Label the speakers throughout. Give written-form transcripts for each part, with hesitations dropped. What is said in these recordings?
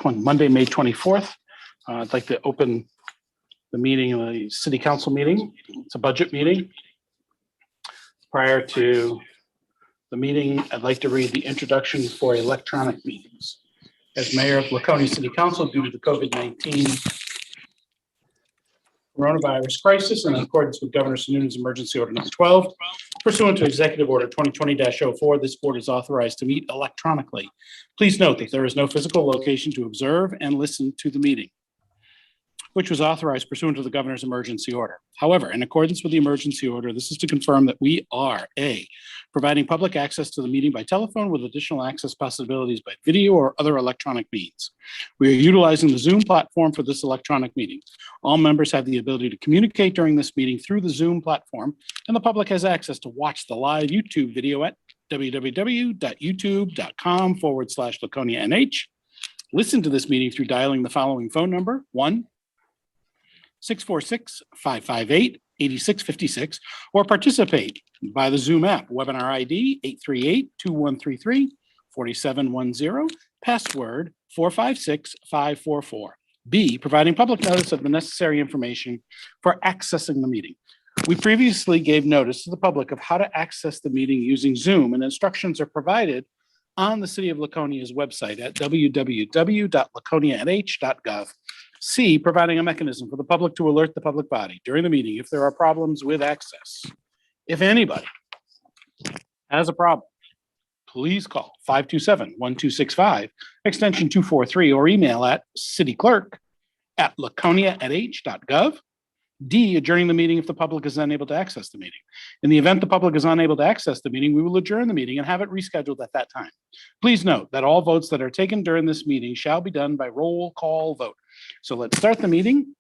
Speaker 1: Monday, May 24th. I'd like to open the meeting, the city council meeting. It's a budget meeting. Prior to the meeting, I'd like to read the introduction for electronic meetings. As mayor of Laconia City Council, due to the COVID-19 coronavirus crisis, and in accordance with Governor Sununu's emergency order number 12, pursuant to Executive Order 2020-04, this board is authorized to meet electronically. Please note that there is no physical location to observe and listen to the meeting, which was authorized pursuant to the governor's emergency order. However, in accordance with the emergency order, this is to confirm that we are A, providing public access to the meeting by telephone with additional access possibilities by video or other electronic means. We are utilizing the Zoom platform for this electronic meeting. All members have the ability to communicate during this meeting through the Zoom platform, and the public has access to watch the live YouTube video at www.youtube.com/LaconiaNH. Listen to this meeting through dialing the following phone number: 1-646-558-8656, or participate by the Zoom app. Webinar ID 838-213-4710, password 456544. B, providing public notice of the necessary information for accessing the meeting. We previously gave notice to the public of how to access the meeting using Zoom, and instructions are provided on the City of Laconia's website at www.laconianh.gov. C, providing a mechanism for the public to alert the public body during the meeting if there are problems with access. If anybody has a problem, please call 527-1265, extension 243, or email at cityclerk@laconianh.gov. D, adjourning the meeting if the public is unable to access the meeting. In the event the public is unable to access the meeting, we will adjourn the meeting and have it rescheduled at that time. Please note that all votes that are taken during this meeting shall be done by roll call vote. So let's start the meeting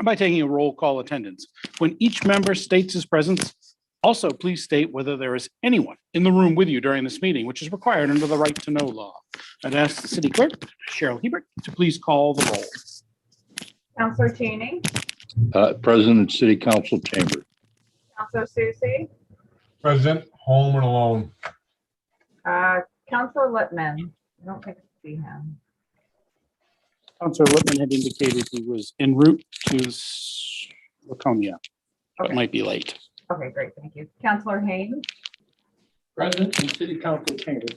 Speaker 1: by taking a roll call attendance. When each member states his presence, also please state whether there is anyone in the room with you during this meeting, which is required under the right to know law. I'd ask the city clerk, Cheryl Hebert, to please call the roll.
Speaker 2: Councilor Cheney.
Speaker 3: President, City Council Chamber.
Speaker 2: Councilor Susie.
Speaker 4: President, home and alone.
Speaker 2: Councilor Littman. I don't think I see him.
Speaker 1: Councilor Lippman had indicated he was en route to Laconia, but
Speaker 2: Okay.
Speaker 1: might be late.
Speaker 2: Okay, great, thank you. Councilor Haynes.
Speaker 1: President and City Council Chamber.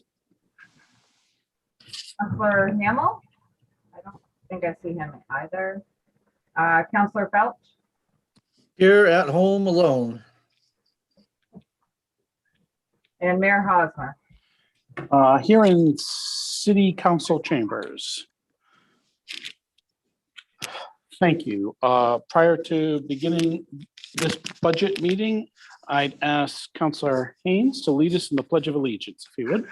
Speaker 2: Councilor Hamel. I don't think I see him either. Councilor Felch.
Speaker 5: Here at home alone.
Speaker 2: And Mayor Hosmer.
Speaker 1: Here in City Council Chambers. Thank you. Prior to beginning this budget meeting, I'd ask Councilor Haynes to lead us in the Pledge of Allegiance, if he would.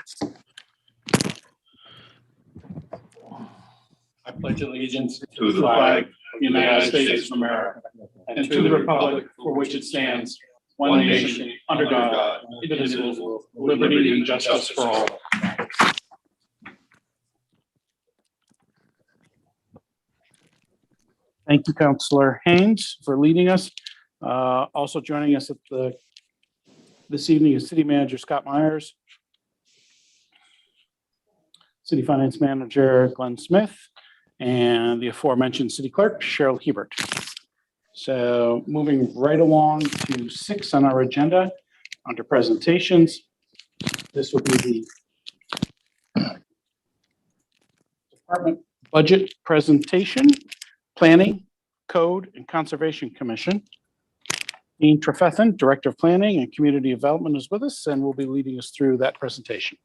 Speaker 6: I pledge allegiance to the flag of the United States of America and to the republic for which it stands, one nation, under God, indivisible, with liberty and justice for all.
Speaker 1: Thank you, Councilor Haynes, for leading us. Also joining us at this evening is City Manager Scott Myers, City Finance Manager Glenn Smith, and the aforementioned City Clerk Cheryl Hebert. So moving right along to 6 on our agenda under presentations. This will be the department budget presentation. Planning, Code, and Conservation Commission. Dean Trefethen, Director of Planning and Community Development, is with us and will be leading us through that presentation.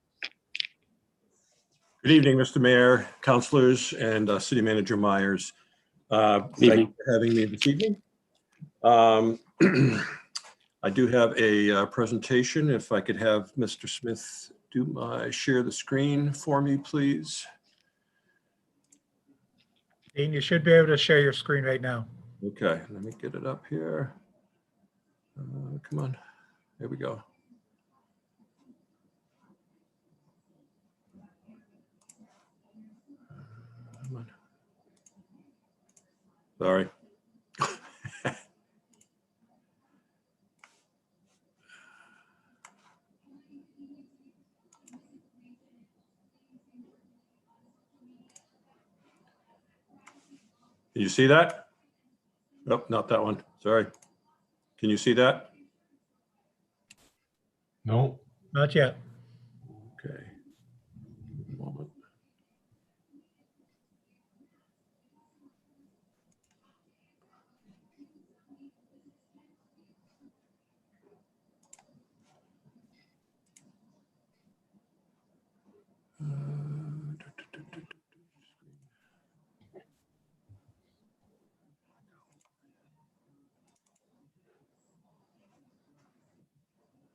Speaker 4: Good evening, Mr. Mayor, councilors, and City Manager Myers. Thank you for having me this evening. I do have a presentation. If I could have Mr. Smith share the screen for me, please.
Speaker 5: Dean, you should be able to share your screen right now.
Speaker 4: Okay, let me get it up here. Come on, there we go. Come on. Sorry. Can you see that? Nope, not that one. Sorry. Can you see that?
Speaker 7: No.
Speaker 5: Not yet.
Speaker 4: Okay. One moment.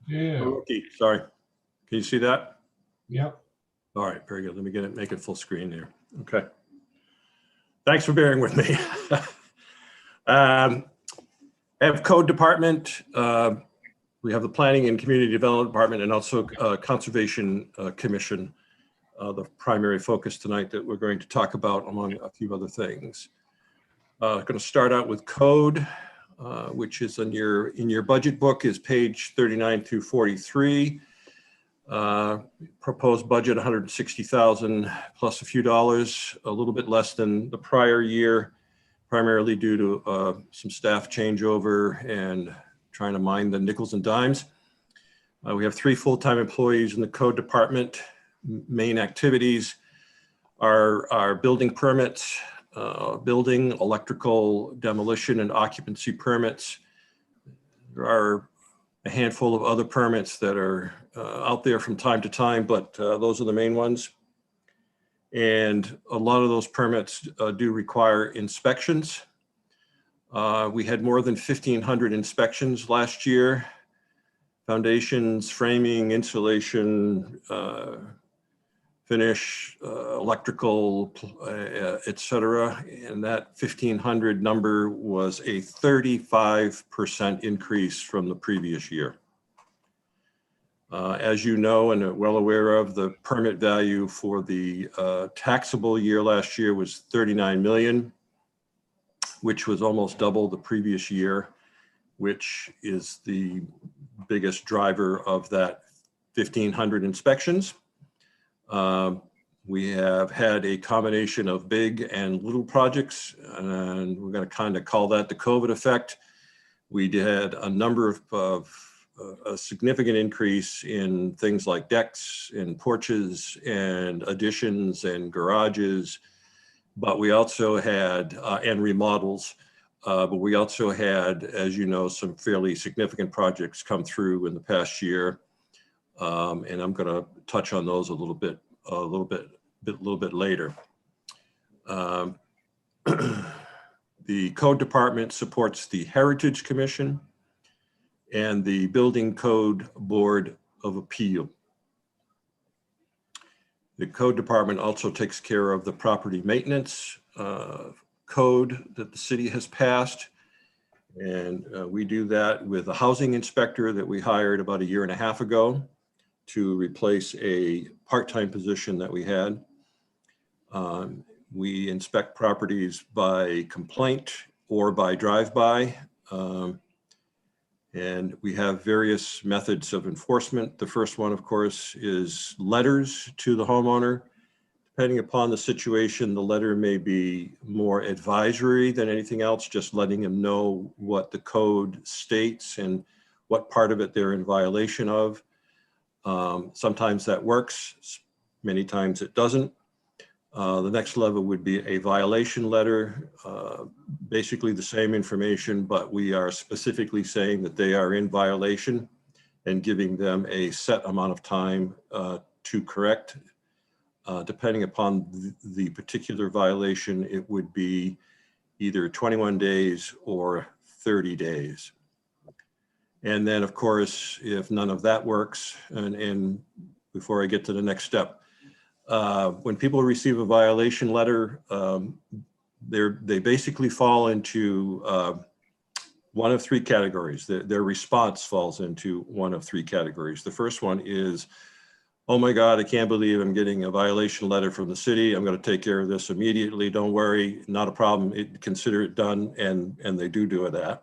Speaker 7: Yeah.
Speaker 4: Okay, sorry. Can you see that?
Speaker 7: Yep.
Speaker 4: All right, very good. Let me get it, make it full screen there. Okay. Thanks for bearing with me. I have code department. We have the planning and community development department and also conservation commission. The primary focus tonight that we're going to talk about among a few other things. Going to start out with code, which is in your budget book is page 39 through 43. Proposed budget 160,000 plus a few dollars, a little bit less than the prior year, primarily due to some staff changeover and trying to mine the nickels and dimes. We have 3 full-time employees in the code department. Main activities are building permits, building, electrical, demolition, and occupancy permits. There are a handful of other permits that are out there from time to time, but those are the main ones. And a lot of those permits do require inspections. We had more than 1,500 inspections last year. Foundations, framing, insulation, finish, electrical, et cetera. And that 1,500 number was a 35% increase from the previous year. As you know and are well aware of, the permit value for the taxable year last year was 39 million, which was almost double the previous year, which is the biggest driver of that 1,500 inspections. We have had a combination of big and little projects, and we're going to kind of call that the COVID effect. We did a number of a significant increase in things like decks and porches and additions and garages, but we also had, and remodels, but we also had, as you know, some fairly significant projects come through in the past year. And I'm going to touch on those a little bit later. The code department supports the Heritage Commission and the Building Code Board of Appeal. The code department also takes care of the property maintenance code that the city has passed. And we do that with a housing inspector that we hired about 1.5 years ago to replace a part-time position that we had. We inspect properties by complaint or by drive-by. And we have various methods of enforcement. The first one, of course, is letters to the homeowner. Depending upon the situation, the letter may be more advisory than anything else, just letting them know what the code states and what part of it they're in violation of. Sometimes that works, many times it doesn't. The next level would be a violation letter, basically the same information, but we are specifically saying that they are in violation and giving them a set amount of time to correct. Depending upon the particular violation, it would be either 21 days or 30 days. And then, of course, if none of that works, and before I get to the next step, when people receive a violation letter, they basically fall into one of 3 categories. Their response falls into one of 3 categories. The first one is, oh my God, I can't believe I'm getting a violation letter from the city. I'm going to take care of this immediately. Don't worry, not a problem. Consider it done, and they do that.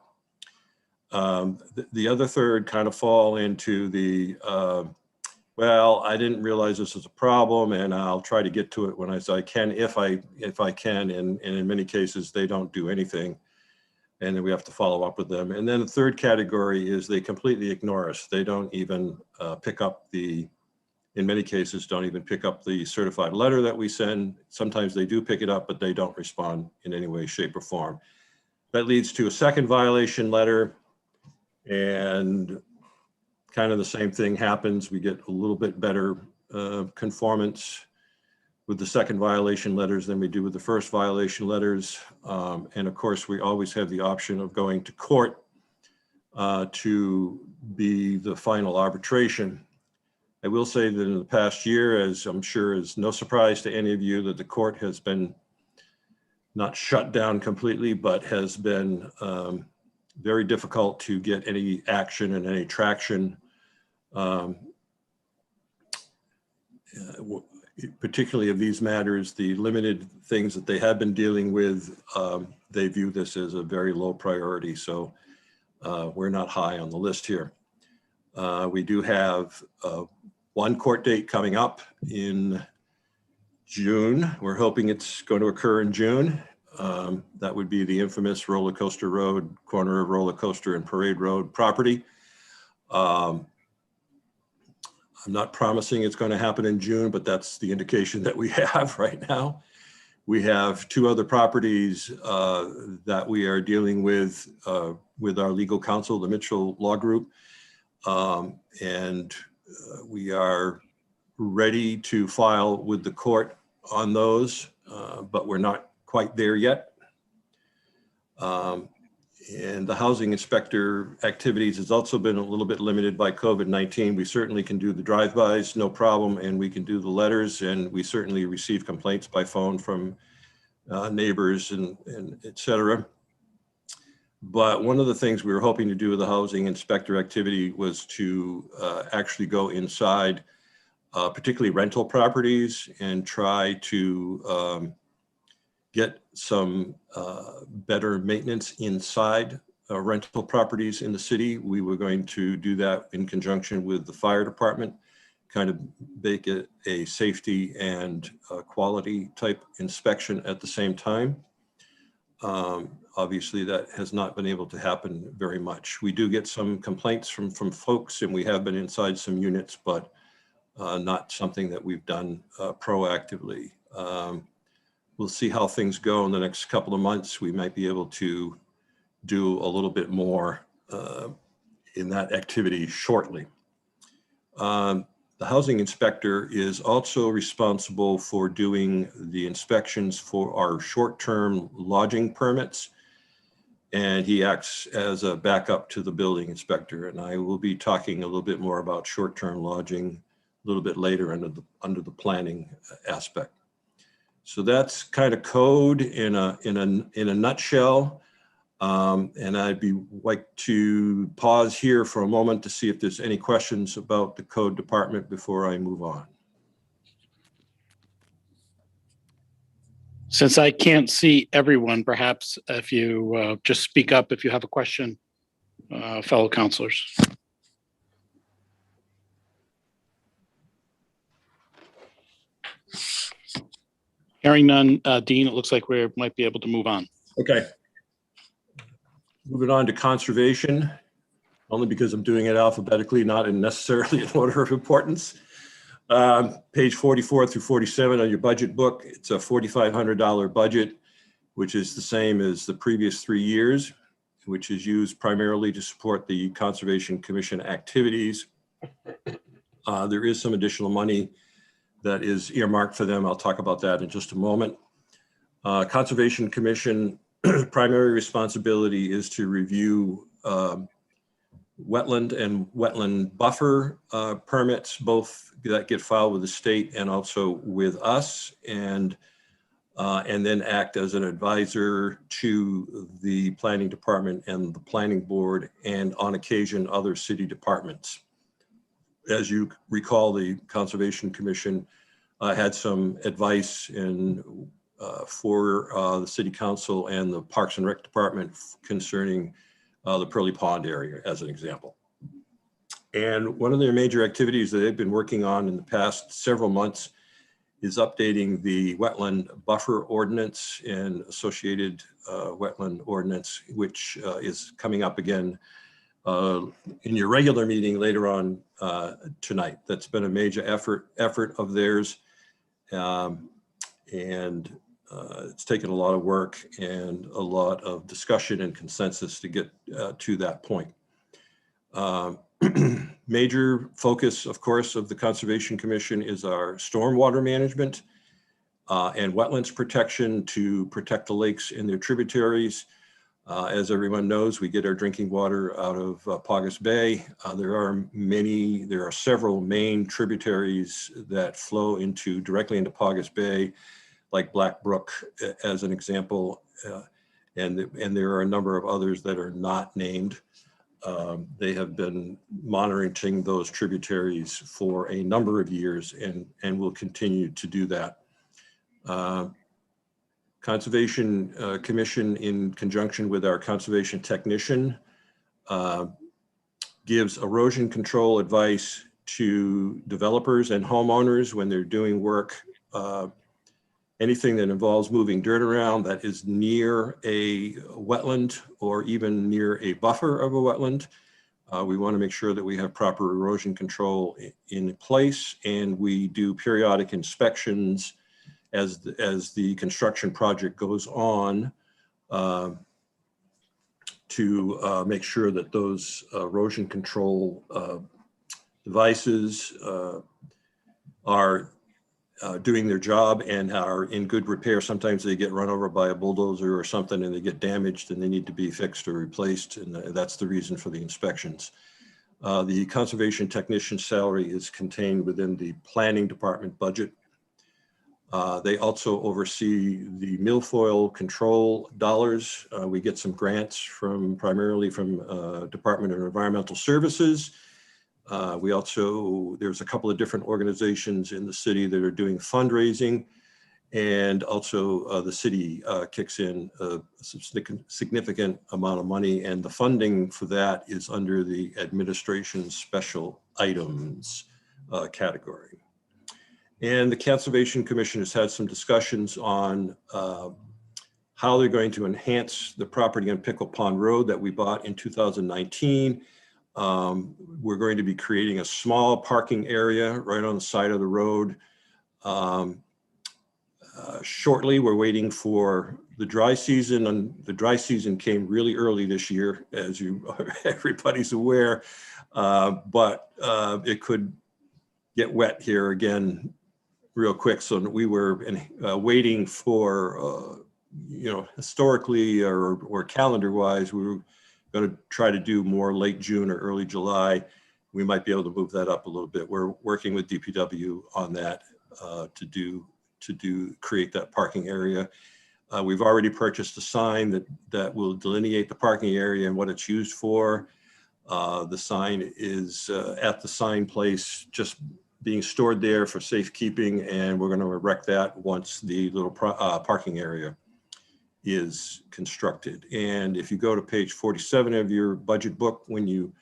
Speaker 4: The other third kind of fall into the well, I didn't realize this was a problem, and I'll try to get to it when I can, if I can, and in many cases, they don't do anything. And then we have to follow up with them. And then the third category is they completely ignore us. They don't even pick up in many cases, don't even pick up the certified letter that we send. Sometimes they do pick it up, but they don't respond in any way, shape, or form. That leads to a second violation letter, and kind of the same thing happens. We get a little bit better conformance with the second violation letters than we do with the first violation letters. And of course, we always have the option of going to court to be the final arbitration. I will say that in the past year, as I'm sure is no surprise to any of you, that the court has been not shut down completely, but has been very difficult to get any action and any traction. Particularly of these matters, the limited things that they have been dealing with, they view this as a very low priority. So we're not high on the list here. We do have one court date coming up in June. We're hoping it's going to occur in June. That would be the infamous Roller Coaster Road, corner of Roller Coaster and Parade Road property. I'm not promising it's going to happen in June, but that's the indication that we have right now. We have two other properties that we are dealing with our legal counsel, the Mitchell Law Group. And we are ready to file with the court on those, but we're not quite there yet. And the housing inspector activities has also been a little bit limited by COVID-19. We certainly can do the drive-bys, no problem, and we can do the letters, and we certainly receive complaints by phone from neighbors and et cetera. But one of the things we were hoping to do with the housing inspector activity was to actually go inside, particularly rental properties, and try to get some better maintenance inside rental properties in the city. We were going to do that in conjunction with the fire department, kind of make it a safety and quality type inspection at the same time. Obviously, that has not been able to happen very much. We do get some complaints from folks, and we have been inside some units, but not something that we've done proactively. We'll see how things go in the next couple of months. We might be able to do a little bit more in that activity shortly. The housing inspector is also responsible for doing the inspections for our short-term lodging permits, and he acts as a backup to the building inspector. And I will be talking a little bit more about short-term lodging a little bit later under the planning aspect. So that's kind of code in a nutshell. And I'd like to pause here for a moment to see if there's any questions about the code department before I move on.
Speaker 1: Since I can't see everyone, perhaps if you just speak up if you have a question, fellow counselors. Hearing none, Dean, it looks like we might be able to move on.
Speaker 4: Okay. Moving on to conservation, only because I'm doing it alphabetically, not necessarily in order of importance. Page 44 through 47 on your budget book, it's a $4,500 budget, which is the same as the previous 3 years, which is used primarily to support the Conservation Commission activities. There is some additional money that is earmarked for them. I'll talk about that in just a moment. Conservation Commission primary responsibility is to review wetland and wetland buffer permits, both that get filed with the state and also with us, and then act as an advisor to the planning department and the planning board, and on occasion other city departments. As you recall, the Conservation Commission had some advice for the City Council and the Parks and Rec Department concerning the Pearly Pond area, as an example. And one of their major activities that they've been working on in the past several months is updating the wetland buffer ordinance and associated wetland ordinance, which is coming up again in your regular meeting later on tonight. That's been a major effort of theirs. And it's taken a lot of work and a lot of discussion and consensus to get to that point. Major focus, of course, of the Conservation Commission is our stormwater management and wetlands protection to protect the lakes and their tributaries. As everyone knows, we get our drinking water out of Paugus Bay. There are several main tributaries that flow directly into Paugus Bay, like Black Brook as an example, and there are a number of others that are not named. They have been monitoring those tributaries for a number of years and will continue to do that. Conservation Commission, in conjunction with our conservation technician, gives erosion control advice to developers and homeowners when they're doing work. Anything that involves moving dirt around that is near a wetland or even near a buffer of a wetland. We want to make sure that we have proper erosion control in place, and we do periodic inspections as the construction project goes on to make sure that those erosion control devices are doing their job and are in good repair. Sometimes they get run over by a bulldozer or something and they get damaged and they need to be fixed or replaced, and that's the reason for the inspections. The conservation technician salary is contained within the planning department budget. They also oversee the milfoil control dollars. We get some grants primarily from Department of Environmental Services. There's a couple of different organizations in the city that are doing fundraising, and also the city kicks in a significant amount of money, and the funding for that is under the administration special items category. And the Conservation Commission has had some discussions on how they're going to enhance the property on Pickle Pond Road that we bought in 2019. We're going to be creating a small parking area right on the side of the road. Shortly, we're waiting for the dry season, and the dry season came really early this year, as everybody's aware, but it could get wet here again real quick. So we were waiting for, historically or calendar wise, we were going to try to do more late June or early July. We might be able to move that up a little bit. We're working with DPW on that to create that parking area. We've already purchased a sign that will delineate the parking area and what it's used for. The sign is at the sign place, just being stored there for safekeeping, and we're going to erect that once the little parking area is constructed. And if you go to page 47 of your budget book, when you're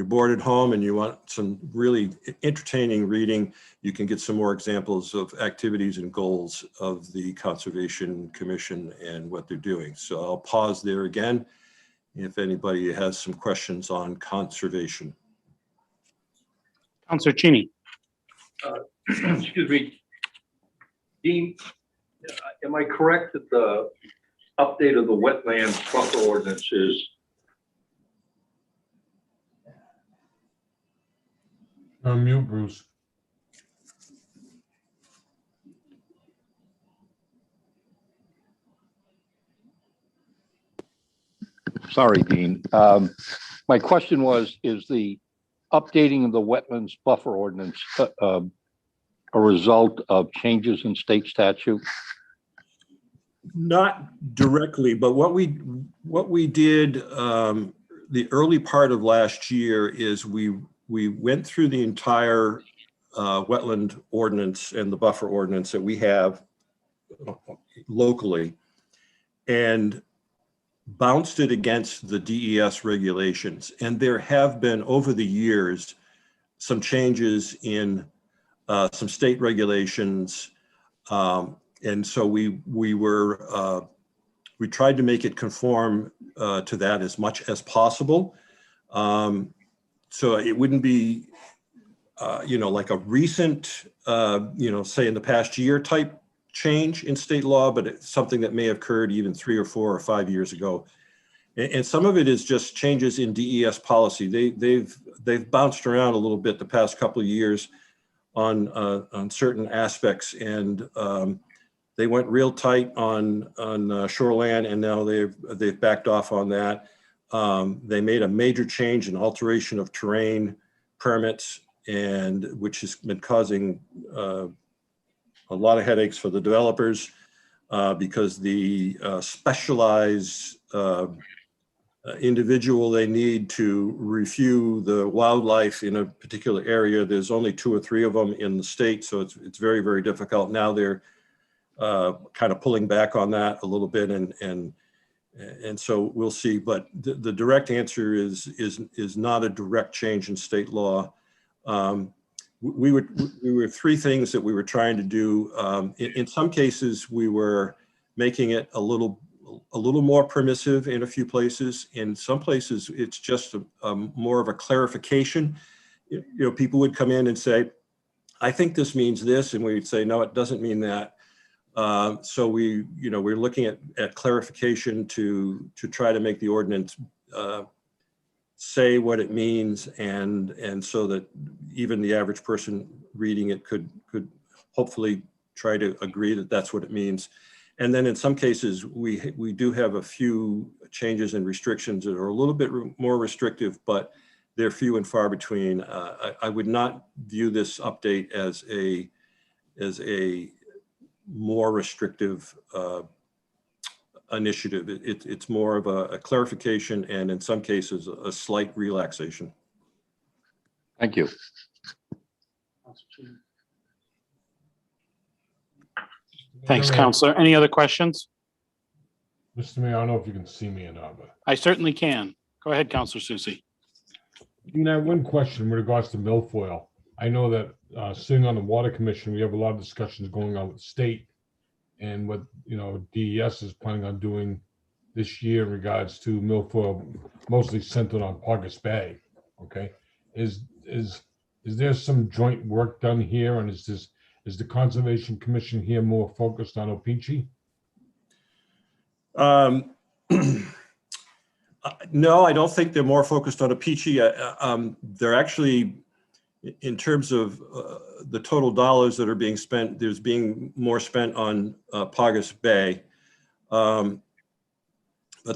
Speaker 4: bored at home and you want some really entertaining reading, you can get some more examples of activities and goals of the Conservation Commission and what they're doing. So I'll pause there again if anybody has some questions on conservation.
Speaker 1: Counselor Cheney.
Speaker 8: Excuse me, Dean, am I correct that the update of the wetland buffer ordinance is
Speaker 7: Mute, Bruce.
Speaker 3: Sorry, Dean. My question was, is the updating of the wetlands buffer ordinance a result of changes in state statute?
Speaker 4: Not directly, but what we did the early part of last year is we went through the entire wetland ordinance and the buffer ordinance that we have locally, and bounced it against the DES regulations. And there have been, over the years, some changes in some state regulations. And so we tried to make it conform to that as much as possible. So it wouldn't be, like a recent, say in the past year type change in state law, but it's something that may have occurred even 3 or 4 or 5 years ago. And some of it is just changes in DES policy. They've bounced around a little bit the past couple of years on certain aspects, and they went real tight on shoreland, and now they've backed off on that. They made a major change in alteration of terrain permits, and which has been causing a lot of headaches for the developers because the specialized individual they need to review the wildlife in a particular area, there's only 2 or 3 of them in the state, so it's very, very difficult. Now they're kind of pulling back on that a little bit, and so we'll see. But the direct answer is not a direct change in state law. We were 3 things that we were trying to do. In some cases, we were making it a little more permissive in a few places. In some places, it's just more of a clarification. People would come in and say, I think this means this, and we'd say, no, it doesn't mean that. So we're looking at clarification to try to make the ordinance say what it means, and so that even the average person reading it could hopefully try to agree that that's what it means. And then in some cases, we do have a few changes and restrictions that are a little bit more restrictive, but they're few and far between. I would not view this update as a more restrictive initiative. It's more of a clarification, and in some cases, a slight relaxation.
Speaker 3: Thank you.
Speaker 1: Thanks, Counselor. Any other questions?
Speaker 7: Mr. Mayor, I don't know if you can see me or not, but
Speaker 1: I certainly can. Go ahead, Counselor Susie.
Speaker 7: I have one question with regards to milfoil. I know that sitting on the Water Commission, we have a lot of discussions going on with the state and what DES is planning on doing this year in regards to milfoil, mostly centered on Paugus Bay. Okay, is there some joint work done here, and is the Conservation Commission here more focused on Opeechee?
Speaker 4: No, I don't think they're more focused on Opeechee. They're actually, in terms of the total dollars that are being spent, there's being more spent on Paugus Bay. But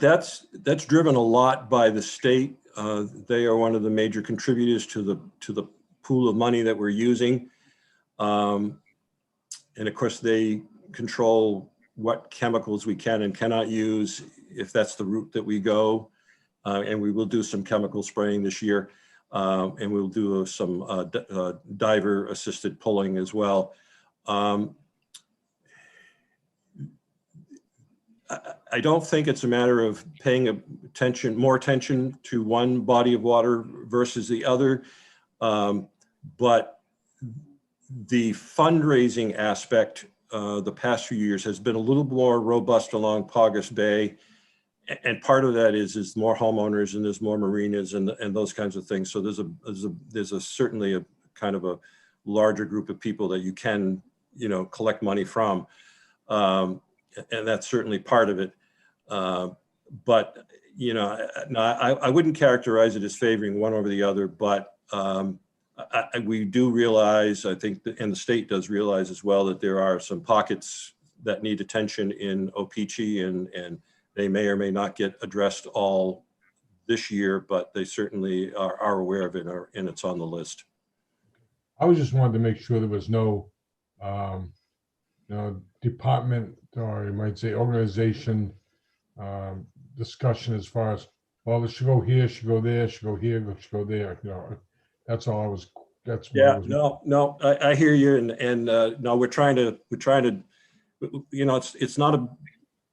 Speaker 4: that's driven a lot by the state. They are one of the major contributors to the pool of money that we're using. And of course, they control what chemicals we can and cannot use if that's the route that we go. And we will do some chemical spraying this year. And we'll do some diver assisted pulling as well. I don't think it's a matter of paying more attention to one body of water versus the other. But the fundraising aspect the past few years has been a little more robust along Paugus Bay. And part of that is more homeowners, and there's more marinas and those kinds of things. So there's certainly a kind of a larger group of people that you can, collect money from. And that's certainly part of it. But, no, I wouldn't characterize it as favoring one over the other, but we do realize, I think, and the state does realize as well, that there are some pockets that need attention in Opeechee, and they may or may not get addressed all this year, but they certainly are aware of it, and it's on the list.
Speaker 7: I was just wanted to make sure there was no department, or you might say organization discussion as far as, well, it should go here, should go there, should go here, should go there. That's all I was.
Speaker 4: No, I hear you, and no, we're trying to. It's not a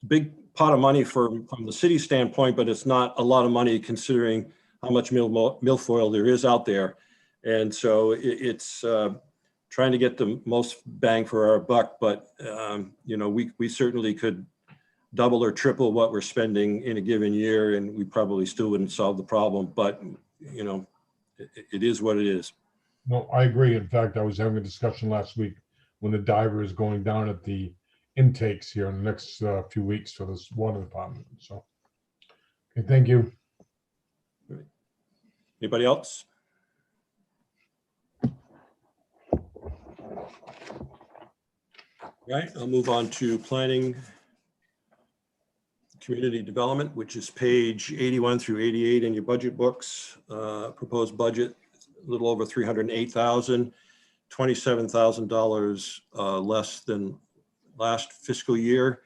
Speaker 4: big pot of money from the city standpoint, but it's not a lot of money considering how much milfoil there is out there. And so it's trying to get the most bang for our buck, but we certainly could double or triple what we're spending in a given year, and we probably still wouldn't solve the problem, but it is what it is.
Speaker 7: No, I agree. In fact, I was having a discussion last week when the diver is going down at the intakes here in the next few weeks for this water department. So, okay, thank you.
Speaker 4: Anybody else? Right, I'll move on to planning, community development, which is page 81 through 88 in your budget books. Proposed budget, a little over 308,000, $27,000 less than last fiscal year.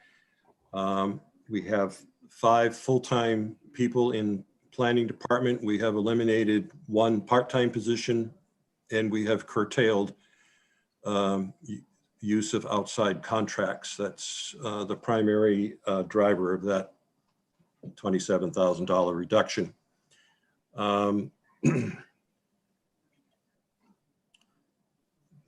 Speaker 4: We have 5 full-time people in planning department. We have eliminated 1 part-time position, and we have curtailed use of outside contracts. That's the primary driver of that $27,000 reduction.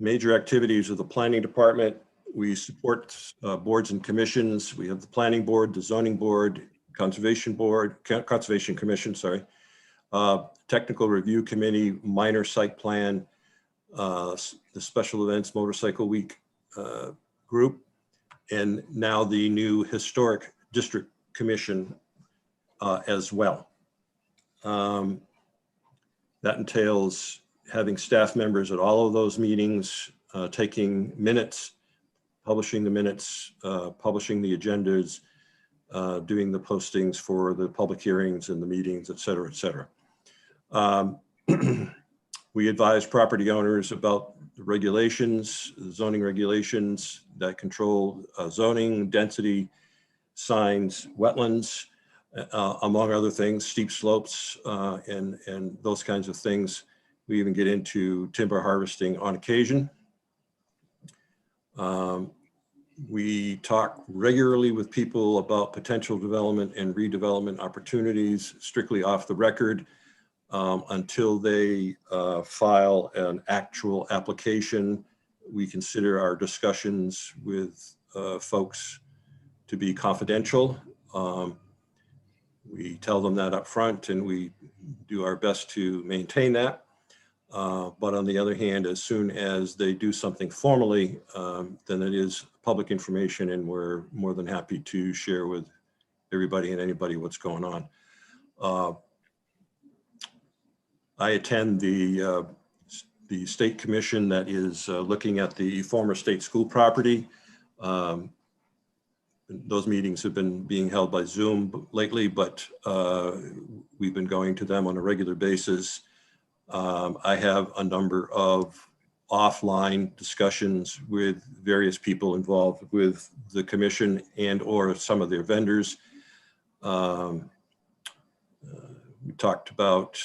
Speaker 4: Major activities of the planning department. We support boards and commissions. We have the planning board, the zoning board, conservation commission, sorry, technical review committee, minor site plan, the special events motorcycle week group, and now the new historic district commission as well. That entails having staff members at all of those meetings, taking minutes, publishing the minutes, publishing the agendas, doing the postings for the public hearings and the meetings, et cetera, et cetera. We advise property owners about the regulations, the zoning regulations that control zoning, density, signs, wetlands, among other things, steep slopes, and those kinds of things. We even get into timber harvesting on occasion. We talk regularly with people about potential development and redevelopment opportunities, strictly off the record, until they file an actual application. We consider our discussions with folks to be confidential. We tell them that up front, and we do our best to maintain that. But on the other hand, as soon as they do something formally, then it is public information, and we're more than happy to share with everybody and anybody what's going on. I attend the state commission that is looking at the former state school property. Those meetings have been being held by Zoom lately, but we've been going to them on a regular basis. I have a number of offline discussions with various people involved with the commission and or some of their vendors. We talked about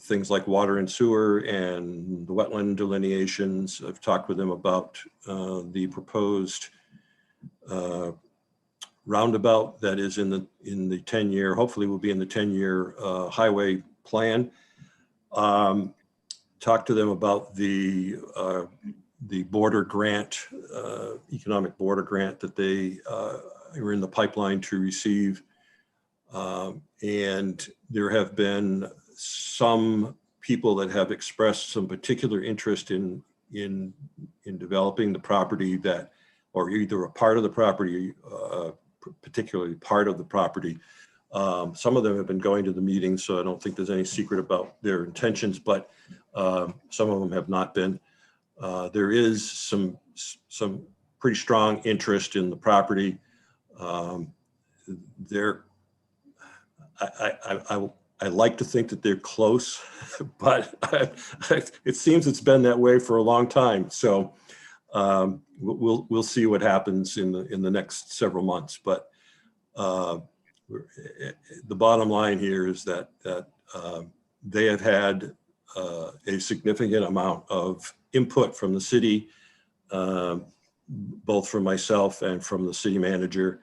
Speaker 4: things like water and sewer and the wetland delineations. I've talked with them about the proposed roundabout that is in the 10-year, hopefully will be in the 10-year highway plan. Talk to them about the border grant, economic border grant that they were in the pipeline to receive. And there have been some people that have expressed some particular interest in developing the property that, or either a part of the property, particularly part of the property. Some of them have been going to the meetings, so I don't think there's any secret about their intentions, but some of them have not been. There is some pretty strong interest in the property. I like to think that they're close, but it seems it's been that way for a long time. So we'll see what happens in the next several months. But the bottom line here is that they have had a significant amount of input from the city, both from myself and from the city manager.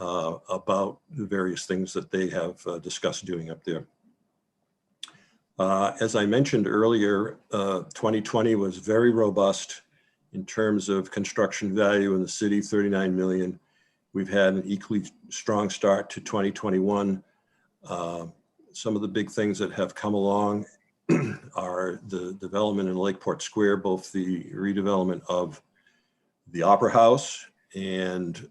Speaker 4: about the various things that they have discussed doing up there. As I mentioned earlier, 2020 was very robust in terms of construction value in the city, 39 million. We've had an equally strong start to 2021. Some of the big things that have come along are the development in Lakeport Square, both the redevelopment of the Opera House, and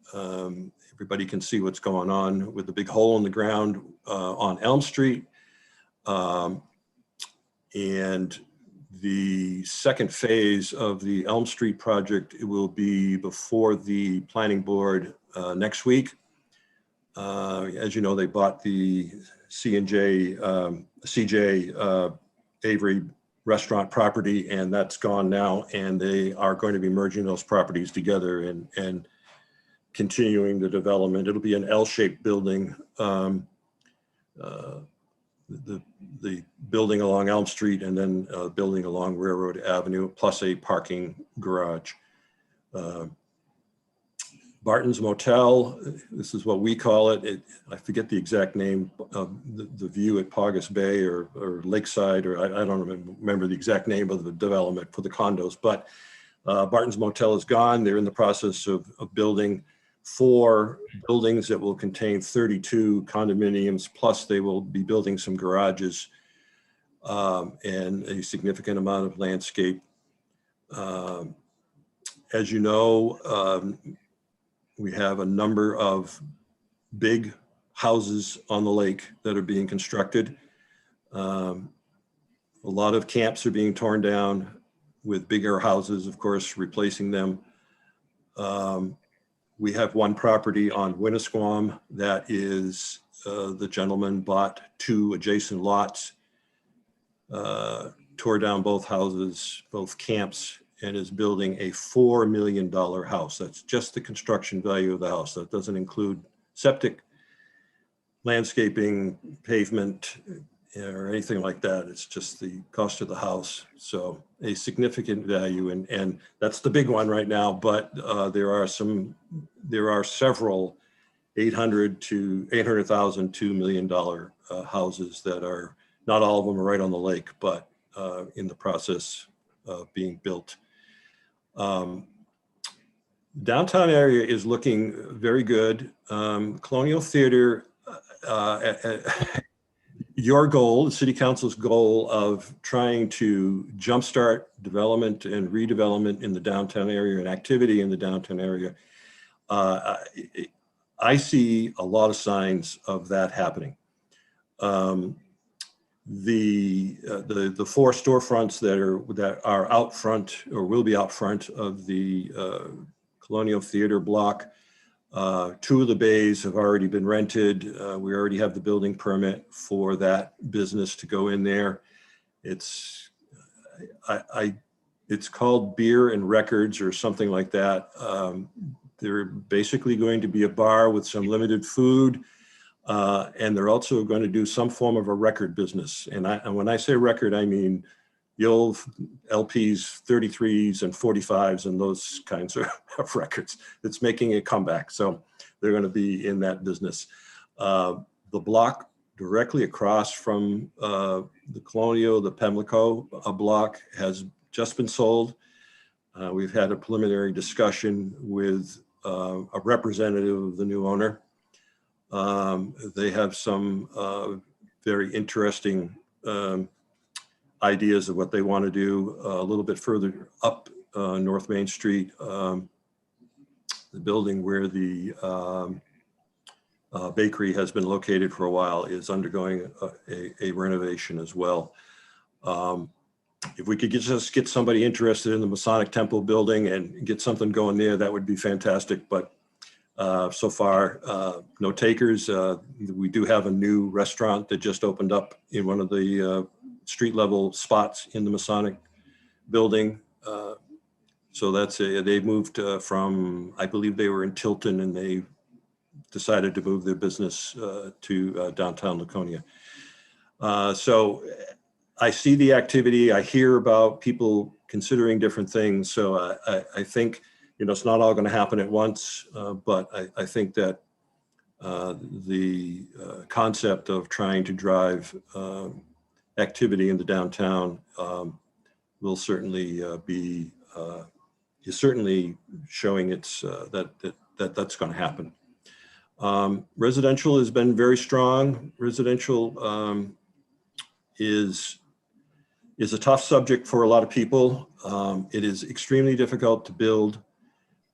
Speaker 4: everybody can see what's going on with the big hole in the ground on Elm Street. And the second phase of the Elm Street project, it will be before the planning board next week. As you know, they bought the CJ Avery restaurant property, and that's gone now, and they are going to be merging those properties together and continuing the development. It'll be an L-shaped building. The building along Elm Street, and then a building along Railroad Avenue, plus a parking garage. Barton's Motel, this is what we call it. I forget the exact name of the view at Paugus Bay or Lakeside, or I don't remember the exact name of the development for the condos, but Barton's Motel is gone. They're in the process of building 4 buildings that will contain 32 condominiums, plus they will be building some garages and a significant amount of landscape. As you know, we have a number of big houses on the lake that are being constructed. A lot of camps are being torn down with bigger houses, of course, replacing them. We have one property on Winnisquam that is, the gentleman bought 2 adjacent lots, tore down both houses, both camps, and is building a $4 million house. That's just the construction value of the house. That doesn't include septic, landscaping, pavement, or anything like that. It's just the cost of the house. So a significant value, and that's the big one right now. But there are several $800,000 to $2 million houses that are, not all of them are right on the lake, but in the process of being built. Downtown area is looking very good. Colonial Theater, your goal, the City Council's goal of trying to jumpstart development and redevelopment in the downtown area and activity in the downtown area, I see a lot of signs of that happening. The 4 storefronts that are out front or will be out front of the Colonial Theater block, 2 of the bays have already been rented. We already have the building permit for that business to go in there. It's called Beer and Records or something like that. They're basically going to be a bar with some limited food. And they're also going to do some form of a record business. And when I say record, I mean the old LPs, 33s and 45s and those kinds of records. It's making a comeback. So they're going to be in that business. The block directly across from the Colonial, the Pimlico block has just been sold. We've had a preliminary discussion with a representative of the new owner. They have some very interesting ideas of what they want to do a little bit further up North Main Street. The building where the bakery has been located for a while is undergoing a renovation as well. If we could just get somebody interested in the Masonic Temple building and get something going there, that would be fantastic. But so far, no takers. We do have a new restaurant that just opened up in one of the street level spots in the Masonic building. So they moved from, I believe they were in Tilton, and they decided to move their business to downtown Laconia. So I see the activity. I hear about people considering different things. So I think, it's not all going to happen at once, but I think that the concept of trying to drive activity in the downtown will certainly is certainly showing it's that's going to happen. Residential has been very strong. Residential is a tough subject for a lot of people. It is extremely difficult to build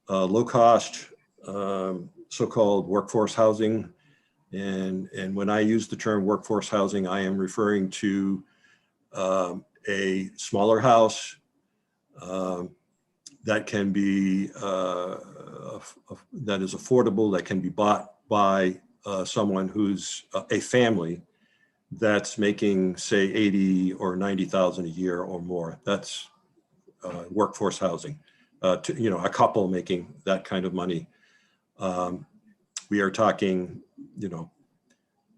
Speaker 4: low-cost, so-called workforce housing. And when I use the term workforce housing, I am referring to a smaller house that can be, that is affordable, that can be bought by someone who's a family that's making, say, 80 or 90,000 a year or more. That's workforce housing. A couple making that kind of money. We are talking,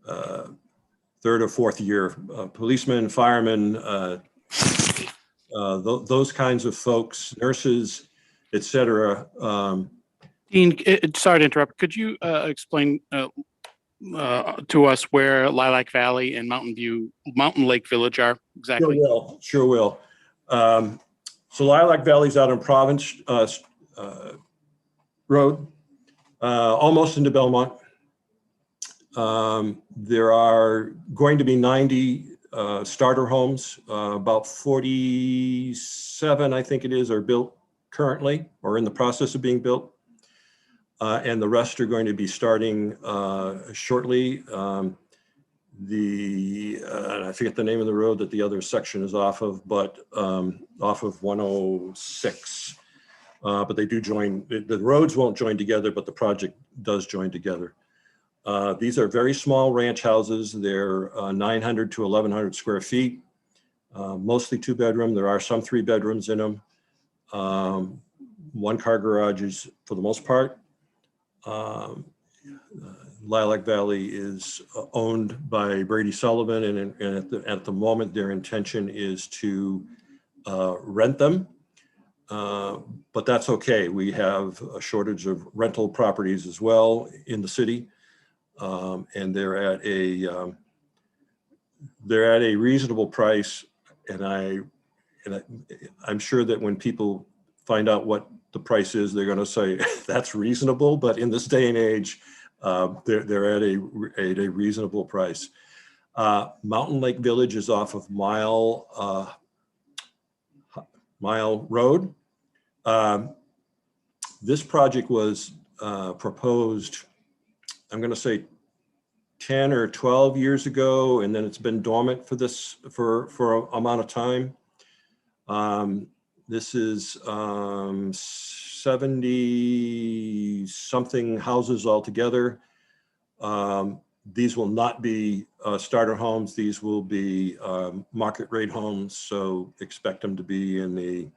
Speaker 4: third or fourth year policemen, firemen, those kinds of folks, nurses, et cetera.
Speaker 1: Dean, sorry to interrupt. Could you explain to us where Lilac Valley and Mountain Lake Village are exactly?
Speaker 4: Sure will. So Lilac Valley's out on Province Road, almost into Belmont. There are going to be 90 starter homes. About 47, I think it is, are built currently or in the process of being built. And the rest are going to be starting shortly. I forget the name of the road that the other section is off of, but off of 106. But they do join, the roads won't join together, but the project does join together. These are very small ranch houses. They're 900 to 1,100 square feet, mostly 2-bedroom. There are some 3 bedrooms in them. 1-car garages for the most part. Lilac Valley is owned by Brady Sullivan, and at the moment their intention is to rent them, but that's okay. We have a shortage of rental properties as well in the city, and they're at a reasonable price. And I'm sure that when people find out what the price is, they're going to say that's reasonable. But in this day and age, they're at a reasonable price. Mountain Lake Village is off of Mile Road. This project was proposed, I'm going to say 10 or 12 years ago, and then it's been dormant for an amount of time. This is 70 something houses altogether. These will not be starter homes. These will be market rate homes. So expect them to be in the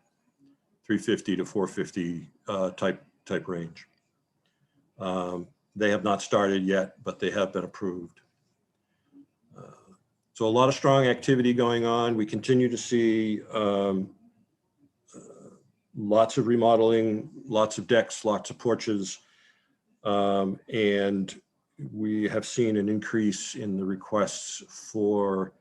Speaker 4: 350 to 450 type range. They have not started yet, but they have been approved. So a lot of strong activity going on. We continue to see lots of remodeling, lots of decks, lots of porches, and we have seen an increase in the requests for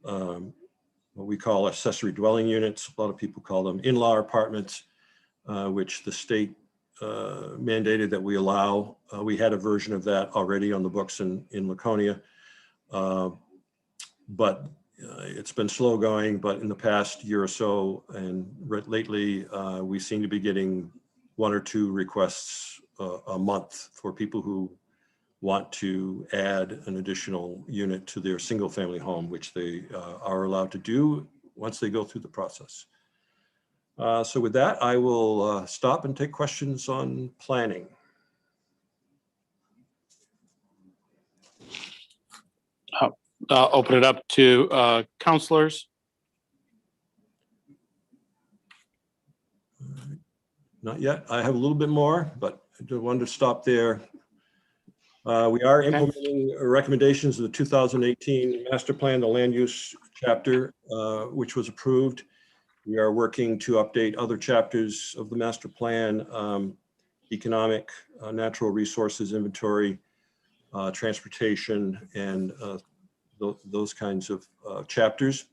Speaker 4: what we call accessory dwelling units. A lot of people call them in-law apartments, which the state mandated that we allow. We had a version of that already on the books in Laconia, but it's been slow going. But in the past year or so and lately, we seem to be getting 1 or 2 requests a month for people who want to add an additional unit to their single family home, which they are allowed to do once they go through the process. So with that, I will stop and take questions on planning.
Speaker 1: Open it up to counselors.
Speaker 4: Not yet. I have a little bit more, but I just wanted to stop there. We are implementing recommendations of the 2018 master plan, the land use chapter, which was approved. We are working to update other chapters of the master plan, economic, natural resources inventory, transportation, and those kinds of chapters.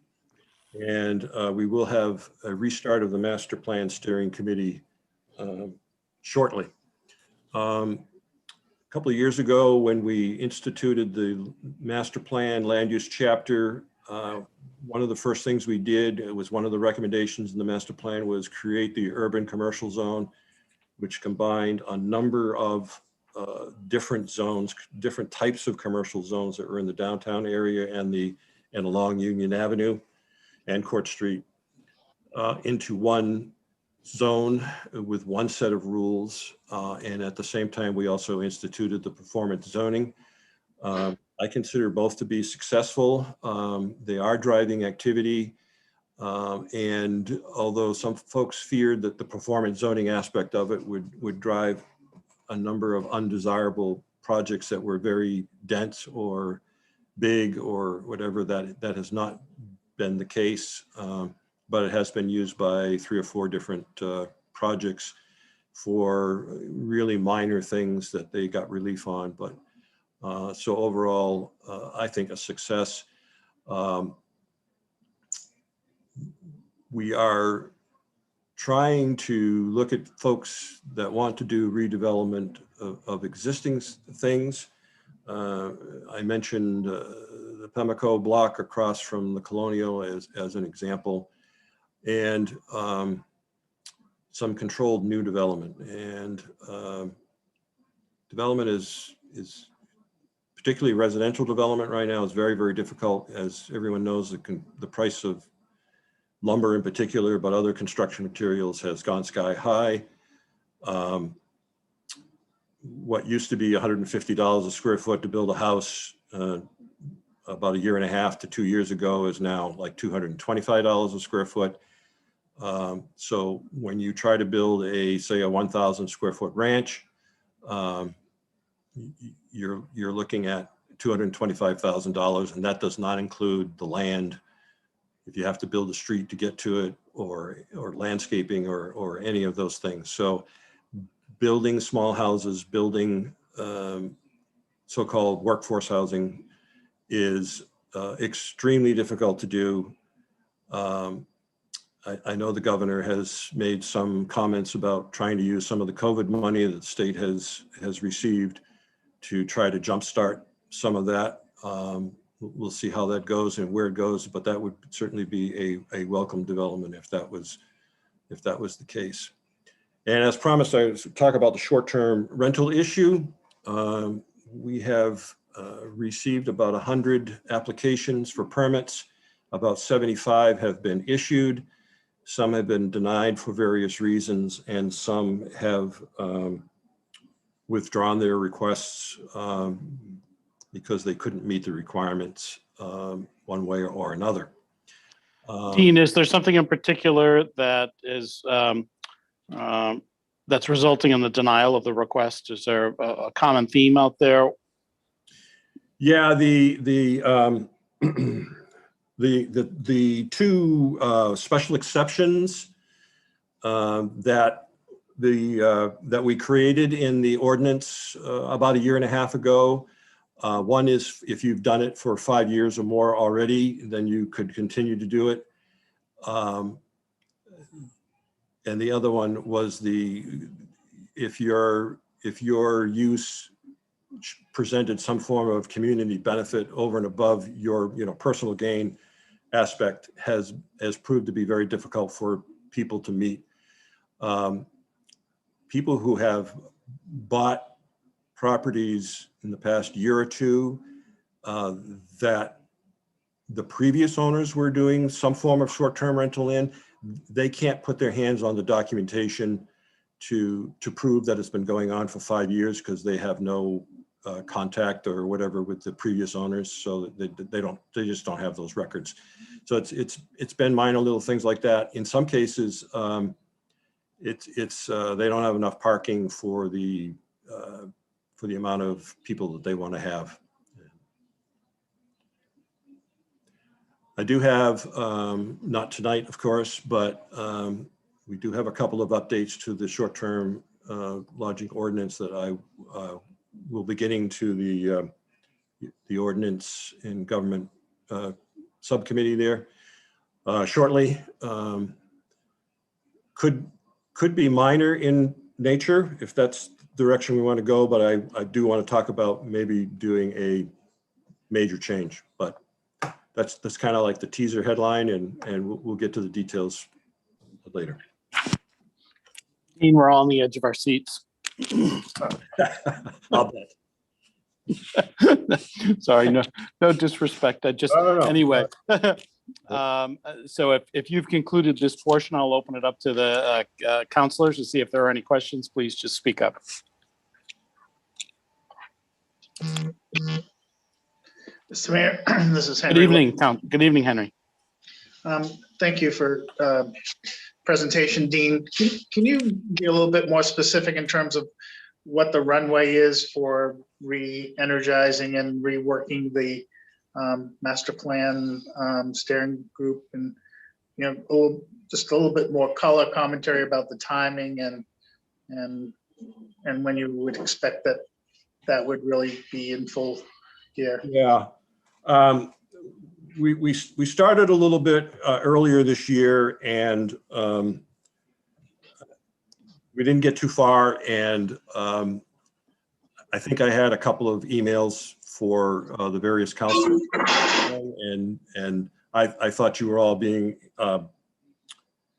Speaker 4: And we will have a restart of the Master Plan Steering Committee shortly. A couple of years ago, when we instituted the Master Plan Land Use Chapter, one of the first things we did, it was one of the recommendations in the Master Plan, was create the urban commercial zone, which combined a number of different zones, different types of commercial zones that were in the downtown area and along Union Avenue and Court Street into one zone with one set of rules. And at the same time, we also instituted the performance zoning. I consider both to be successful. They are driving activity. And although some folks feared that the performance zoning aspect of it would drive a number of undesirable projects that were very dense or big or whatever, that has not been the case. But it has been used by 3 or 4 different projects for really minor things that they got relief on. But so overall, I think a success. We are trying to look at folks that want to do redevelopment of existing things. I mentioned the Pemmico block across from the Colonial as an example, and some controlled new development. And development is particularly residential development right now is very, very difficult. As everyone knows, the price of lumber in particular, but other construction materials has gone sky high. What used to be $150 a square foot to build a house about 1.5 years to 2 years ago is now like $225 a square foot. So when you try to build say a 1,000 square foot ranch, you're looking at $225,000, and that does not include the land. If you have to build a street to get to it, or landscaping, or any of those things. So building small houses, building so-called workforce housing is extremely difficult to do. I know the governor has made some comments about trying to use some of the COVID money that the state has received to try to jumpstart some of that. We'll see how that goes and where it goes, but that would certainly be a welcome development if that was the case. And as promised, I was talk about the short-term rental issue. We have received about 100 applications for permits. About 75 have been issued. Some have been denied for various reasons, and some have withdrawn their requests because they couldn't meet the requirements one way or another.
Speaker 1: Dean, is there something in particular that is that's resulting in the denial of the request? Is there a common theme out there?
Speaker 4: Yeah, the 2 special exceptions that we created in the ordinance about 1.5 years ago. One is if you've done it for 5 years or more already, then you could continue to do it. And the other one was if your use presented some form of community benefit over and above your personal gain aspect has proved to be very difficult for people to meet. People who have bought properties in the past year or two that the previous owners were doing some form of short-term rental in, they can't put their hands on the documentation to prove that it's been going on for 5 years because they have no contact or whatever with the previous owners, so they just don't have those records. So it's been minor little things like that. In some cases, they don't have enough parking for the amount of people that they want to have. I do have, not tonight, of course, but we do have a couple of updates to the short-term lodging ordinance that I we'll be getting to the ordinance and government subcommittee there shortly. Could be minor in nature if that's the direction we want to go, but I do want to talk about maybe doing a major change, but that's kind of like the teaser headline, and we'll get to the details later.
Speaker 1: Dean, we're all on the edge of our seats.
Speaker 4: I'll bet.
Speaker 1: Sorry, no disrespect. I just,
Speaker 4: No.
Speaker 1: anyway. So if you've concluded this portion, I'll open it up to the counselors to see if there are any questions. Please just speak up.
Speaker 9: Mr. Mayor, this is Henry.
Speaker 1: Good evening, Good evening, Henry.
Speaker 9: Thank you for presentation, Dean. Can you be a little bit more specific in terms of what the runway is for re-energizing and reworking the master plan steering group, and just a little bit more color commentary about the timing and when you would expect that would really be in full gear?
Speaker 4: Yeah. We started a little bit earlier this year, and we didn't get too far, and I think I had a couple of emails for the various councils, and I thought you were all being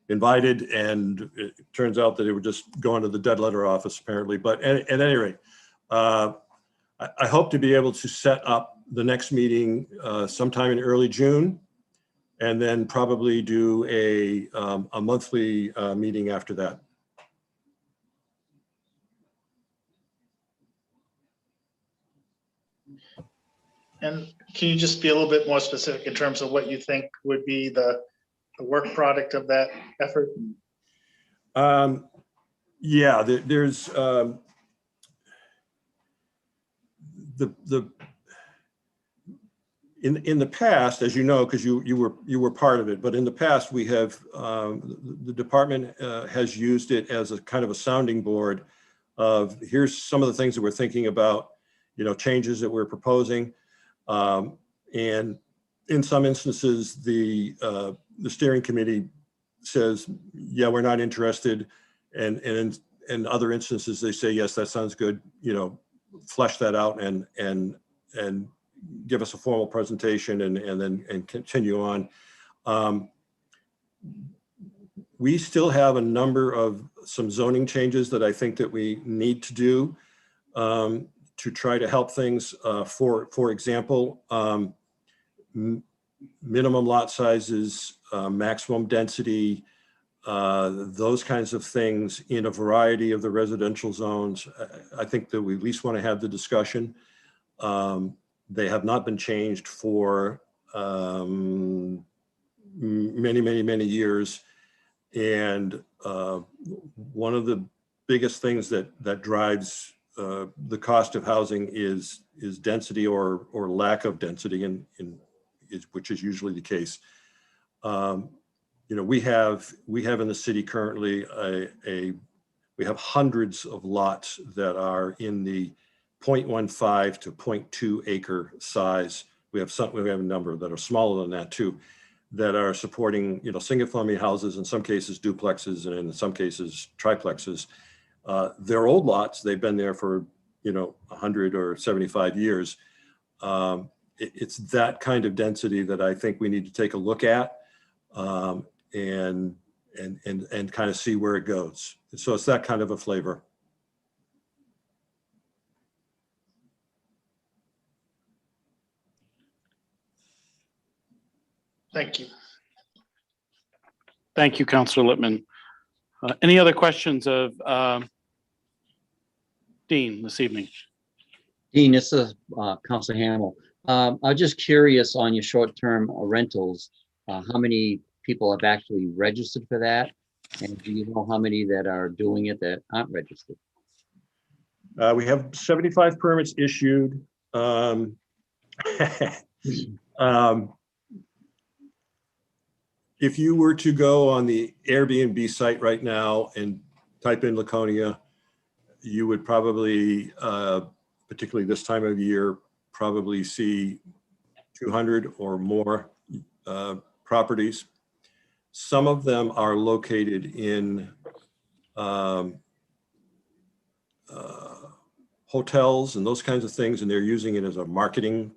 Speaker 4: invited, and it turns out that they were just going to the dead letter office apparently. But at any rate, I hope to be able to set up the next meeting sometime in early June, and then probably do a monthly meeting after that.
Speaker 9: And can you just be a little bit more specific in terms of what you think would be the work product of that effort?
Speaker 4: Yeah, there's in the past, as you know, because you were part of it, but in the past we have the department has used it as a kind of a sounding board of here's some of the things that we're thinking about, changes that we're proposing. And in some instances, the steering committee says, yeah, we're not interested. And in other instances, they say, yes, that sounds good. Flesh that out and give us a formal presentation and then continue on. We still have a number of some zoning changes that I think that we need to do to try to help things. For example, minimum lot sizes, maximum density, those kinds of things in a variety of the residential zones. I think that we at least want to have the discussion. They have not been changed for many years. And one of the biggest things that drives the cost of housing is density or lack of density, which is usually the case. We have in the city currently we have hundreds of lots that are in the 0.15 to 0.2 acre size. We have a number that are smaller than that too, that are supporting single family houses, in some cases duplexes, and in some cases triplexes. They're old lots. They've been there for 100 or 75 years. It's that kind of density that I think we need to take a look at and kind of see where it goes. So it's that kind of a flavor.
Speaker 9: Thank you.
Speaker 1: Thank you, Councilor Lippman. Any other questions of Dean this evening?
Speaker 10: Dean, this is Councilor Hamel. I was just curious on your short-term rentals, how many people have actually registered for that? And do you know how many that are doing it that aren't registered?
Speaker 4: We have 75 permits issued. If you were to go on the Airbnb site right now and type in Laconia, you would probably particularly this time of year, probably see 200 or more properties. Some of them are located in hotels and those kinds of things, and they're using it as a marketing,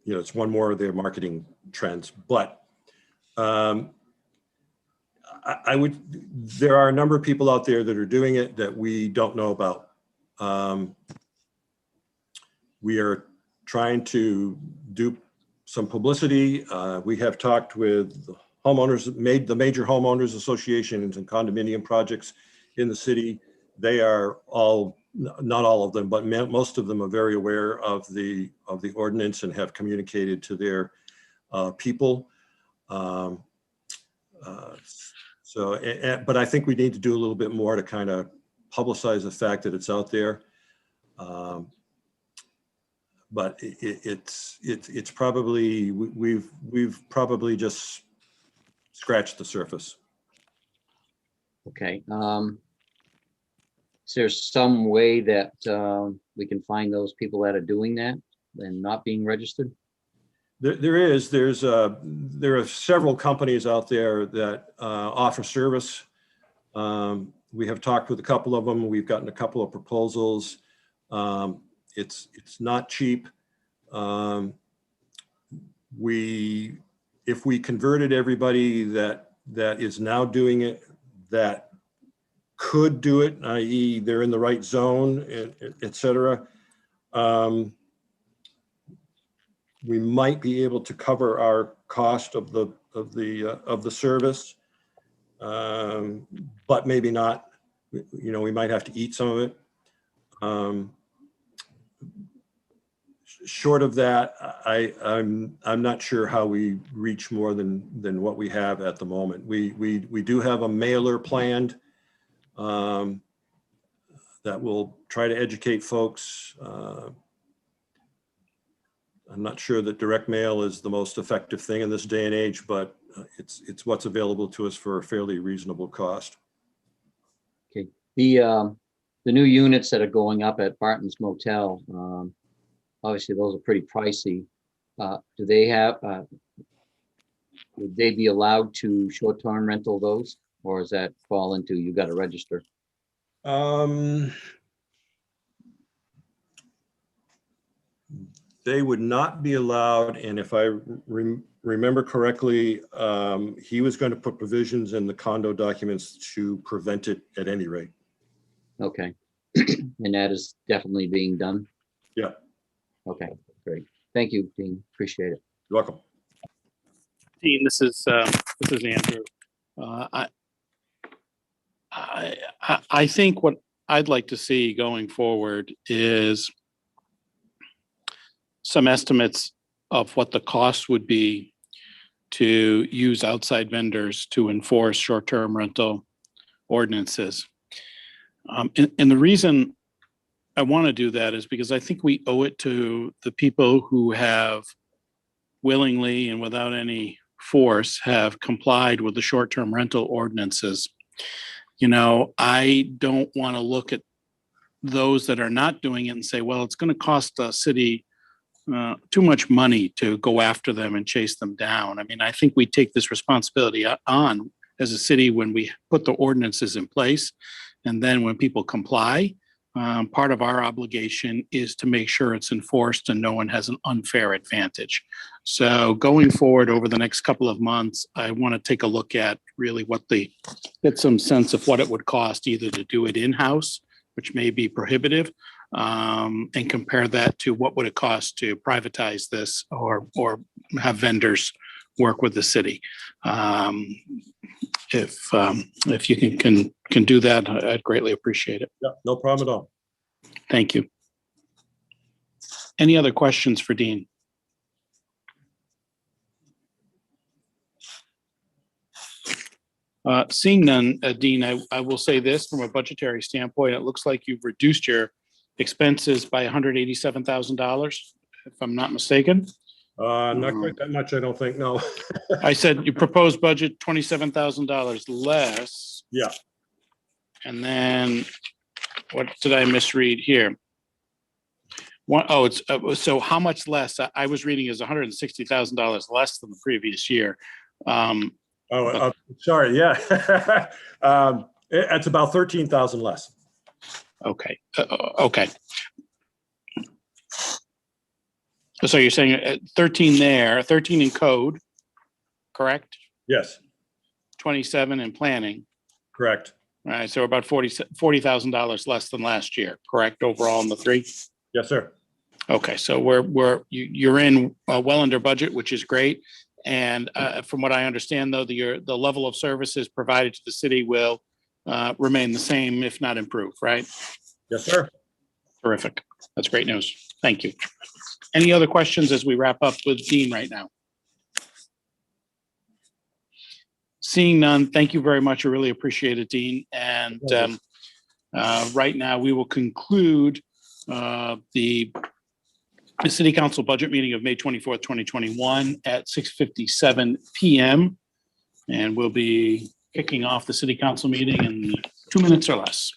Speaker 4: it's one more of their marketing trends. But there are a number of people out there that are doing it that we don't know about. We are trying to do some publicity. We have talked with homeowners, the major homeowners associations and condominium projects in the city. They are all, not all of them, but most of them are very aware of the ordinance and have communicated to their people. But I think we need to do a little bit more to kind of publicize the fact that it's out there. But it's probably, we've probably just scratched the surface.
Speaker 10: Okay. Is there some way that we can find those people that are doing that and not being registered?
Speaker 4: There are several companies out there that offer service. We have talked with a couple of them. We've gotten a couple of proposals. It's not cheap. If we converted everybody that is now doing it, that could do it, i.e. they're in the right zone, et cetera, we might be able to cover our cost of the service, but maybe not. We might have to eat some of it. Short of that, I'm not sure how we reach more than what we have at the moment. We do have a mailer planned that will try to educate folks. I'm not sure that direct mail is the most effective thing in this day and age, but it's what's available to us for a fairly reasonable cost.
Speaker 10: Okay. The new units that are going up at Barton's Motel, obviously those are pretty pricey. Do they have, would they be allowed to short-term rental those, or does that fall into you got to register?
Speaker 4: They would not be allowed, and if I remember correctly, he was going to put provisions in the condo documents to prevent it at any rate.
Speaker 10: Okay. And that is definitely being done?
Speaker 4: Yeah.
Speaker 10: Okay, great. Thank you, Dean. Appreciate it.
Speaker 4: You're welcome.
Speaker 1: Dean, this is Andrew. I think what I'd like to see going forward is some estimates of what the cost would be to use outside vendors to enforce short-term rental ordinances. And the reason I want to do that is because I think we owe it to the people who have willingly and without any force have complied with the short-term rental ordinances. I don't want to look at those that are not doing it and say, well, it's going to cost the city too much money to go after them and chase them down. I mean, I think we take this responsibility on as a city when we put the ordinances in place. And then when people comply, part of our obligation is to make sure it's enforced and no one has an unfair advantage. So going forward over the next couple of months, I want to take a look at really get some sense of what it would cost either to do it in-house, which may be prohibitive, and compare that to what would it cost to privatize this or have vendors work with the city. If you can do that, I'd greatly appreciate it.
Speaker 4: Yeah, no problem at all.
Speaker 1: Thank you. Any other questions for Dean? Seeing none, Dean, I will say this from a budgetary standpoint, it looks like you've reduced your expenses by $187,000, if I'm not mistaken.
Speaker 4: Not quite that much, I don't think, no.
Speaker 1: I said you proposed budget $27,000 less.
Speaker 4: Yeah.
Speaker 1: And then what did I misread here? One, oh, it's, so how much less? I was reading is $160,000 less than the previous year.
Speaker 4: Sorry, yeah. It's about 13,000 less.
Speaker 1: Okay, okay. So you're saying 13 there, 13 in code, correct?
Speaker 4: Yes,
Speaker 1: 27 in planning.
Speaker 4: correct.
Speaker 1: All right, so about $40,000 less than last year, correct, overall in the three?
Speaker 4: Yes, sir.
Speaker 1: Okay, so you're in well under budget, which is great. And from what I understand, though, the level of services provided to the city will remain the same, if not improve, right?
Speaker 4: Yes, sir.
Speaker 1: Terrific. That's great news. Thank you. Any other questions as we wrap up with Dean right now? Seeing none, thank you very much. I really appreciate it, Dean. And right now, we will conclude the City Council budget meeting of May 24th, 2021 at 6:57 PM. And we'll be kicking off the City Council meeting in 2 minutes or less.